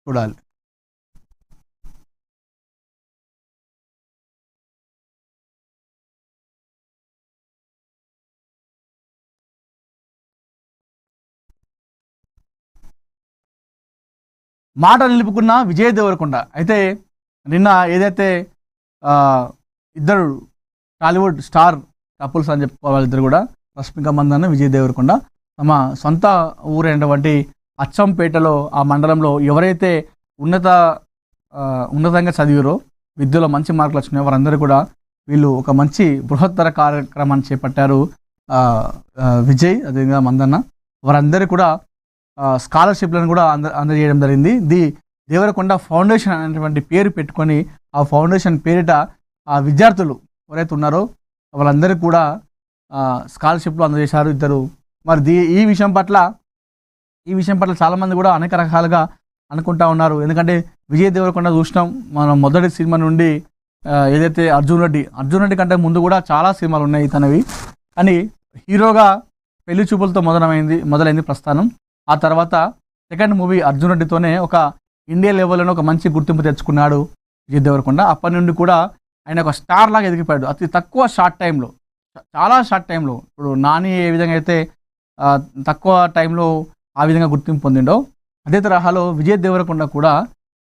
చూడాలి. మాట నిలుపుకున్న విజయ్ దేవరకొండ అయితే నిన్న ఏదైతే ఇద్దరు టాలీవుడ్ స్టార్ కపుల్స్ అని చెప్పుకోవాలి, ఇద్దరు కూడా రష్మిక మందన్న, విజయ్ దేవరకొండ తమ సొంత ఊరైనటువంటి అచ్చంపేటలో ఆ మండలంలో ఎవరైతే ఉన్నతంగా చదివారో, విద్యలో మంచి మార్కులు వచ్చినాయో వారందరూ కూడా వీళ్ళు ఒక మంచి బృహత్తర కార్యక్రమాన్ని చేపట్టారు. విజయ్ అదేవిధంగా మందన్న వారందరూ కూడా స్కాలర్షిప్లను కూడా అందజేయడం జరిగింది. దేవరకొండ ఫౌండేషన్ అనేటువంటి పేరు పెట్టుకొని ఆ ఫౌండేషన్ పేరిట ఆ విద్యార్థులు ఎవరైతే ఉన్నారో వాళ్ళందరూ కూడా స్కాలర్షిప్లు అందజేశారు ఇద్దరు. మరి ఈ విషయం పట్ల చాలామంది కూడా అనేక రకాలుగా అనుకుంటా ఉన్నారు. ఎందుకంటే విజయ్ దేవరకొండ చూసినాం మనం మొదటి సినిమా నుండి, ఏదైతే అర్జున్ రెడ్డి కంటే ముందు కూడా చాలా సినిమాలు ఉన్నాయి తనవి. కానీ హీరోగా పెళ్లి చూపులతో మొదలైంది ప్రస్థానం. ఆ తర్వాత సెకండ్ మూవీ అర్జున్ రెడ్డితోనే ఒక ఇండియా లెవెల్లోనే ఒక మంచి గుర్తింపు తెచ్చుకున్నాడు విజయ్ దేవరకొండ. అప్పటి నుండి కూడా ఆయన ఒక స్టార్ లాగా ఎదిగిపోయాడు అతి తక్కువ చాలా షార్ట్ టైంలో. ఇప్పుడు నాని ఏ విధంగా అయితే తక్కువ టైంలో ఆ విధంగా గుర్తింపు పొందిండో, అదే తరహాలో విజయ్ దేవరకొండ కూడా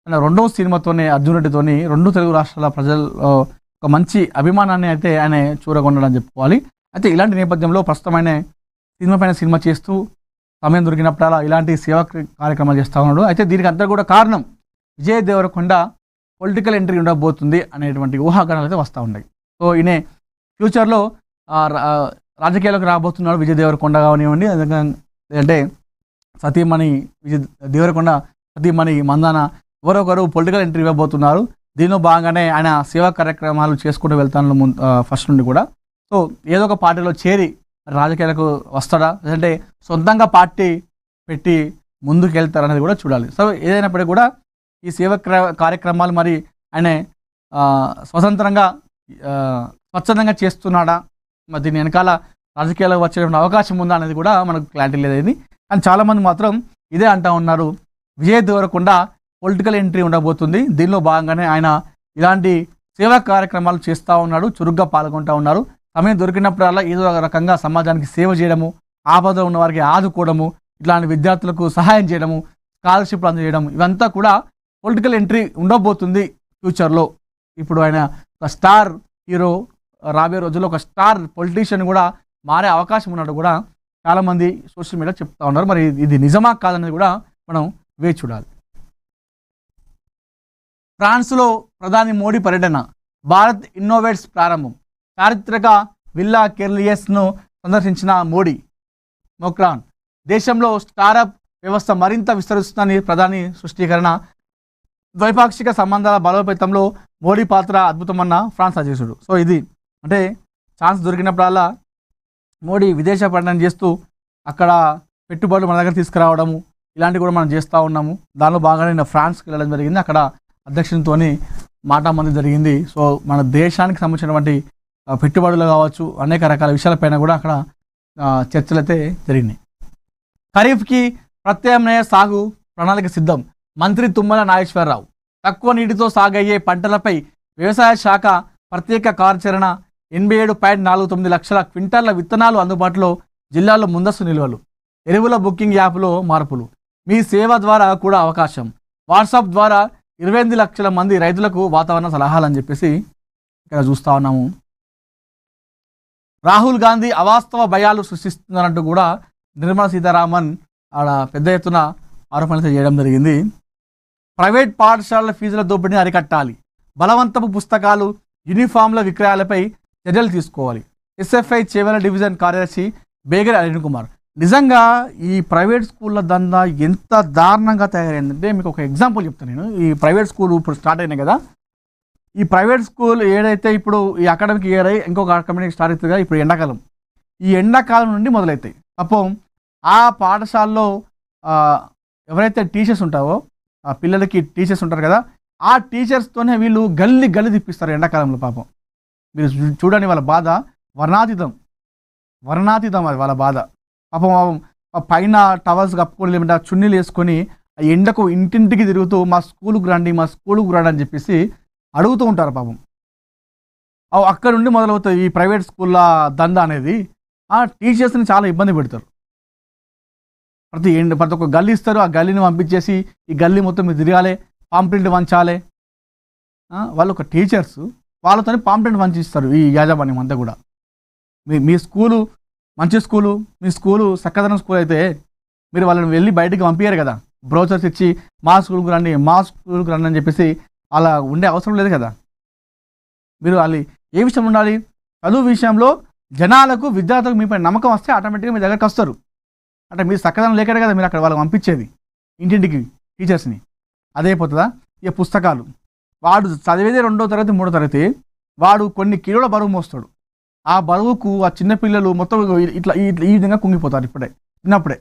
తన రెండవ సినిమాతోనే అర్జున్ రెడ్డితోని 2 తెలుగు రాష్ట్రాల ప్రజలు ఒక మంచి అభిమానాన్ని అయితే ఆయన చూరగొండని చెప్పుకోవాలి. అయితే ఇలాంటి నేపథ్యంలో ప్రస్తుతం ఆయన సినిమా చేస్తూ సమయం దొరికినప్పుడల్లా ఇలాంటి సేవా కార్యక్రమాలు చేస్తూ ఉన్నాడు. అయితే దీనికి అంతా కూడా కారణం విజయ్ దేవరకొండ పొలిటికల్ ఎంట్రీ ఉండబోతుంది అనేటువంటి ఊహాగానాలు అయితే వస్తూ ఉన్నాయి. సో ఈయన ఫ్యూచర్లో రాజకీయాలకు రాబోతున్నాడు విజయ్ దేవరకొండ కానివ్వండి, అంటే సతీమణి దేవరకొండ సతీమణి మందాన ఎవరొకరు పొలిటికల్ ఎంట్రీ ఇవ్వబోతున్నారు. దీనిలో భాగంగానే ఆయన సేవా కార్యక్రమాలు చేసుకుంటూ వెళ్తాను ఫస్ట్ నుండి కూడా. సో ఏదో ఒక పార్టీలో చేరి రాజకీయాలకు వస్తాడా, లేదంటే సొంతంగా పార్టీ పెట్టి ముందుకు వెళ్తారనేది కూడా చూడాలి. సో ఏదైనప్పటికీ కూడా ఈ సేవా కార్యక్రమాలు మరి ఆయన స్వతంత్రంగా స్వచ్ఛందంగా చేస్తున్నాడా, మరి దీని వెనకాల రాజకీయాలకు వచ్చే అవకాశం ఉందా అనేది కూడా మనకు క్లారిటీ లేదని. కానీ చాలామంది మాత్రం ఇదే అంటూ ఉన్నారు, విజయ్ దేవరకొండ పొలిటికల్ ఎంట్రీ ఉండబోతుంది, దీనిలో భాగంగానే ఆయన ఇలాంటి సేవా కార్యక్రమాలు చేస్తూ ఉన్నాడు, చురుగ్గా పాల్గొంటూ ఉన్నారు. సమయం దొరికినప్పుడల్లా ఏదో ఒక రకంగా సమాజానికి సేవ చేయడము, ఆపదలో ఉన్న వారికి ఆదుకోవడము, ఇట్లాంటి విద్యార్థులకు సహాయం చేయడము, స్కాలర్షిప్లు అందజేయడం, ఇవంతా కూడా పొలిటికల్ ఎంట్రీ ఉండబోతుంది ఫ్యూచర్లో. ఇప్పుడు ఆయన ఒక స్టార్ హీరో, రాబోయే రోజుల్లో ఒక స్టార్ పొలిటీషియన్ కూడా మారే అవకాశం ఉన్నట్టు కూడా చాలామంది సోషల్ మీడియా చెప్తా ఉన్నారు. మరి ఇది నిజమా కాదనేది కూడా మనం వేచి చూడాలి. ఫ్రాన్స్లో ప్రధాని మోడీ పర్యటన, భారత్ ఇన్నోవేట్స్ ప్రారంభం, చారిత్రక విల్లా కెర్లియస్ను సందర్శించిన మోక్రాన్, దేశంలో స్టారప్ వ్యవస్థ మరింత విస్తరిస్తుందని ప్రధాని స్పష్టీకరణ, ద్వైపాక్షిక సంబంధాల బలోపేతంలో మోడీ పాత్ర అద్భుతమన్న ఫ్రాన్స్ అధ్యక్షుడు. సో ఇది అంటే ఛాన్స్ దొరికినప్పుడల్లా మోడీ విదేశ పర్యటన చేస్తూ అక్కడ పెట్టుబడులు మన దగ్గర తీసుకురావడము ఇలాంటివి కూడా మనం చేస్తూ ఉన్నాము. దానిలో భాగంగా నేను ఫ్రాన్స్కి వెళ్ళడం జరిగింది, అక్కడ అధ్యక్షునితో మాటామంది జరిగింది. సో మన దేశానికి సంబంధించినటువంటి పెట్టుబడులు కావచ్చు, అనేక రకాల విషయాలపైన కూడా అక్కడ చర్చలు అయితే జరిగినాయి. ఖరీఫ్కి ప్రత్యామ్నాయ సాగు ప్రణాళిక సిద్ధం, మంత్రి తుమ్మల నాగేశ్వరరావు, తక్కువ నీటితో సాగయ్యే పంటలపై వ్యవసాయ శాఖ ప్రత్యేక కార్యాచరణ, 87.49 లక్షల క్వింటాళ్ల విత్తనాలు అందుబాటులో, జిల్లాలో ముందస్తు నిల్వలు, ఎరువుల బుకింగ్ యాప్లో మార్పులు, మీ సేవ ద్వారా కూడా అవకాశం, వాట్సాప్ ద్వారా 28 లక్షల మంది రైతులకు వాతావరణ సలహాలు అని చెప్పేసి ఇక్కడ చూస్తూ ఉన్నాము. రాహుల్ గాంధీ అవాస్తవ భయాలు సృష్టిస్తున్నారంటూ కూడా నిర్మలా సీతారామన్ ఆడ పెద్ద ఎత్తున ఆరోపణలు చేయడం జరిగింది. ప్రైవేట్ పాఠశాలల ఫీజుల దోపిడీని అరికట్టాలి, బలవంతపు పుస్తకాలు, యూనిఫామ్ల విక్రయాలపై చర్యలు తీసుకోవాలి, ఎస్ఎఫ్ఐ చేవెళ్ల డివిజన్ కార్యదర్శి బేగరి అరుణ్ కుమార్. నిజంగా ఈ ప్రైవేట్ స్కూళ్ళ దందా ఎంత దారుణంగా తయారైందంటే మీకు ఒక ఎగ్జాంపుల్ చెప్తాను నేను. ఈ ప్రైవేట్ స్కూల్ ఇప్పుడు స్టార్ట్ అయినాయి కదా, ఈ ప్రైవేట్ స్కూల్ ఏదైతే ఇప్పుడు ఈ అకాడమిక్ ఇయర్ అయ్యి ఇంకొక అకాడమిక్ స్టార్ట్ అవుతుంది కదా, ఇప్పుడు ఎండాకాలం, ఈ ఎండాకాలం నుండి మొదలవుతాయి. పాపం ఆ పాఠశాలలో ఎవరైతే టీచర్స్ ఉంటారో ఆ పిల్లలకి టీచర్స్ ఉంటారు కదా, ఆ టీచర్స్తోనే వీళ్ళు గల్లి తిప్పిస్తారు ఎండాకాలంలో. పాపం మీరు చూడండి, వాళ్ళ బాధ వర్ణాతీతం అది వాళ్ళ బాధ. పాపం పైన టవల్స్ కప్పుకొని లేదంటే చున్నీలు వేసుకొని ఆ ఎండకు ఇంటింటికి తిరుగుతూ మా స్కూలుకు రండి, మా స్కూలుకు రండి అని చెప్పేసి అడుగుతూ ఉంటారు పాపం. అక్కడ నుండి మొదలవుతుంది ఈ ప్రైవేట్ స్కూళ్ళ దందా అనేది. ఆ టీచర్స్‌ని చాలా ఇబ్బంది పెడతారు. ప్రతి ఒక్క గల్లీ ఇస్తారు. ఆ గల్లీని పంపించేసి ఈ గల్లీ మొత్తం మీరు తిరగాలి, పాంప్లెంట్ పంచాలి. వాళ్ళు ఒక టీచర్స్ వాళ్ళతోని పాంప్లెంట్ పంచిస్తారు ఈ యాజమాన్యం అంతా కూడా. మీ మీ స్కూలు మంచి స్కూలు, మీ స్కూలు చక్కదనం స్కూల్ అయితే మీరు వాళ్ళని వెళ్ళి బయటికి పంపించారు కదా. బ్రోచర్స్ ఇచ్చి మా స్కూల్‌కి రండి, మా స్కూల్‌కి రండి అని చెప్పేసి అలా ఉండే అవసరం లేదు కదా. మీరు వాళ్ళు ఏ విషయం ఉండాలి? చదువు విషయంలో జనాలకు, విద్యార్థులకు మీపై నమ్మకం వస్తే ఆటోమేటిక్‌గా మీ దగ్గరికి వస్తారు. అంటే మీరు చక్కదనం లేకనే కదా మీరు అక్కడ వాళ్ళకి పంపించేది ఇంటింటికి టీచర్స్‌ని. అదైపోతుందా? ఇక పుస్తకాలు. వాడు చదివేదే 2వ తరగతి, 3వ తరగతి. వాడు కొన్ని కిలోల బరువు మోస్తాడు. ఆ బరువుకు ఆ చిన్న పిల్లలు మొత్తం ఇట్లా ఇట్లా ఈ విధంగా కుంగిపోతారు చిన్నప్పుడే.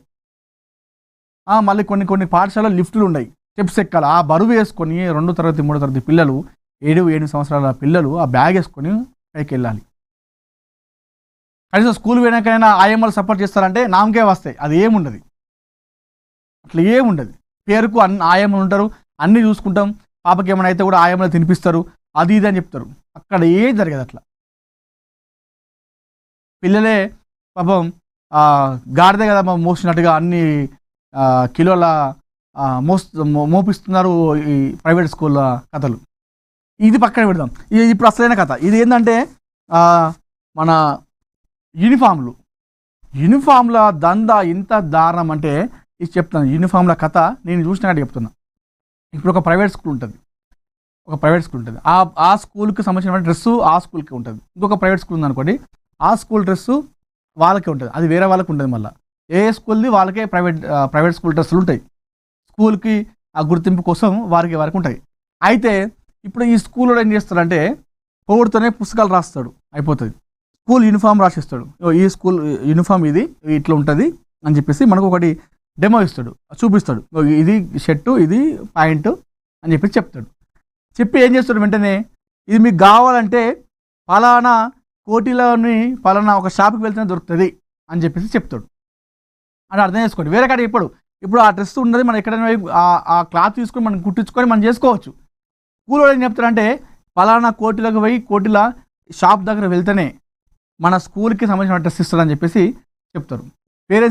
మళ్ళీ కొన్ని పాఠశాలలో లిఫ్టులు ఉన్నాయి. స్టెప్స్ ఎక్కాలి. ఆ బరువు వేసుకొని 2వ తరగతి, 3వ తరగతి పిల్లలు 7 సంవత్సరాల పిల్లలు ఆ బ్యాగ్ వేసుకొని పైకెళ్ళాలి. కనీసం స్కూల్ పోయినాకైనా ఆయమ్మలు సపోర్ట్ చేస్తారంటే నామకే వస్తాయి. అది ఏముండదు. అట్లా ఏముండదు. పేరుకు ఆయమ్మలు ఉంటారు, అన్నీ చూసుకుంటాం. పాపకి ఏమైనా అయితే కూడా ఆయమ్మలు తినిపిస్తారు, అది ఇది అని చెప్తారు. అక్కడ ఏం జరగదు అట్లా. పిల్లలే పాపం గాడిదే కదా మోసినట్టుగా అన్ని కిలోల మోపిస్తున్నారు ఈ ప్రైవేట్ స్కూళ్ళ కథలు. ఇది పక్కన పెడదాం. ఇది ఇప్పుడు అసలైన కథ. ఇది ఏంటంటే మన యూనిఫామ్ల దందా ఇంత దారుణం అంటే ఇది చెప్తాను. యూనిఫామ్ల కథ నేను చూసినట్టు చెప్తున్నా. ఇప్పుడు ఒక ప్రైవేట్ స్కూల్ ఉంటుంది. ఆ స్కూల్కి సంబంధించిన డ్రెస్సు ఆ స్కూల్కి ఉంటుంది. ఇంకొక ప్రైవేట్ స్కూల్ ఉందనుకోండి, ఆ స్కూల్ డ్రెస్సు వాళ్ళకే ఉంటుంది. అది వేరే వాళ్ళకి ఉంటుంది. మళ్ళీ ఏ స్కూల్ది వాళ్ళకే ప్రైవేట్ స్కూల్ డ్రెస్సులు ఉంటాయి. స్కూల్కి ఆ గుర్తింపు కోసం వారికి ఉంటాయి. అయితే ఇప్పుడు ఈ స్కూల్లో ఏం చేస్తాడంటే పోగుడుతోనే పుస్తకాలు రాస్తాడు, అయిపోతుంది. స్కూల్ యూనిఫామ్ రాసిస్తాడు. ఈ స్కూల్ యూనిఫామ్ ఇది ఇట్లా ఉంటుంది అని చెప్పేసి మనకు ఒకటి డెమో ఇస్తాడు, చూపిస్తాడు. ఇది షర్టు, ఇది ప్యాంటు అని చెప్పేసి చెప్తాడు. చెప్పి ఏం చేస్తాడు వెంటనే, ఇది మీకు కావాలంటే పలానా కోటిలోని పలానా ఒక షాప్కి వెళ్తేనే దొరుకుతుంది అని చెప్పేసి చెప్తాడు. అని అర్థం చేసుకోండి. వేరే కాడ ఇప్పుడు ఆ డ్రెస్ ఉన్నది మనం ఎక్కడైనా ఆ క్లాత్ తీసుకొని మనం కుట్టించుకొని మనం చేసుకోవచ్చు. స్కూల్లో ఏం చెప్తారంటే పలానా కోటిలోకి పోయి కోటిల షాప్ దగ్గర వెళ్తేనే మన స్కూల్కి సంబంధించిన డ్రెస్ ఇస్తారని చెప్పేసి చెప్తారు.